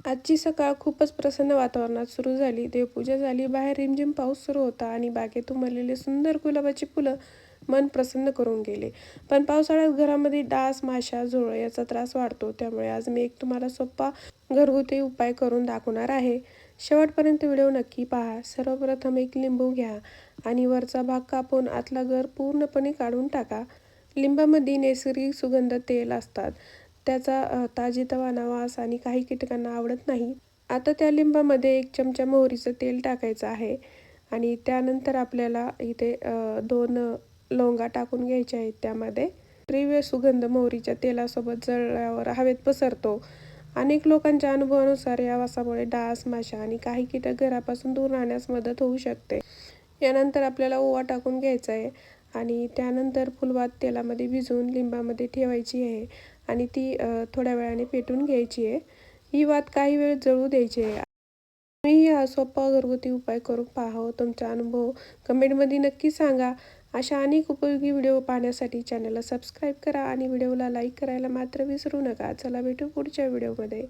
आजची सकाळ खूपच प्रसन्न वातावरणात सुरू झाली. देवपूजा झाली, बाहेर रिमझिम पाऊस सुरू होता आणि बागेत उमललेली सुंदर गुलाबाची फुलं मन प्रसन्न करून गेले. पण पावसाळ्यात घरामध्ये डास, माशा, झुरळ याचा त्रास वाढतो. त्यामुळे आज मी एक तुम्हाला सोपा घरगुती उपाय करून दाखवणार आहे. शेवटपर्यंत व्हिडिओ नक्की पहा. सर्वप्रथम एक लिंबू घ्या आणि वरचा भाग कापून आतला गर पूर्णपणे काढून टाका. लिंबामध्ये नैसर्गिक सुगंध तेल असतात. त्याचा ताजेतवाना वास आणि काही कीटकांना आवडत नाही. आता त्या लिंबामध्ये 1 चमचा मोहरीचं तेल टाकायचं आहे आणि त्यानंतर आपल्याला इथे 2 लवंगा टाकून घ्यायच्या आहेत त्यामध्ये. तीव्र सुगंध मोहरीच्या तेलासोबत जळल्यावर हवेत पसरतो. अनेक लोकांच्या अनुभवानुसार या वासामुळे डास, माशा आणि काही कीटक घरापासून दूर राहण्यास मदत होऊ शकते. यानंतर आपल्याला ओवा टाकून घ्यायचा आहे आणि त्यानंतर फुलवात तेलामध्ये भिजवून लिंबामध्ये ठेवायची आहे आणि ती थोड्या वेळाने पेटून घ्यायची आहे. ही वात काही वेळ जळू द्यायची आहे. तुम्ही हा सोपा घरगुती उपाय करून पहा. तुमचा अनुभव कमेंटमध्ये नक्की सांगा. अशा अनेक उपयोगी व्हिडिओ पाहण्यासाठी चॅनलला सबस्क्राईब करा आणि व्हिडिओला लाईक करायला मात्र विसरू नका. चला भेटू पुढच्या व्हिडिओमध्ये.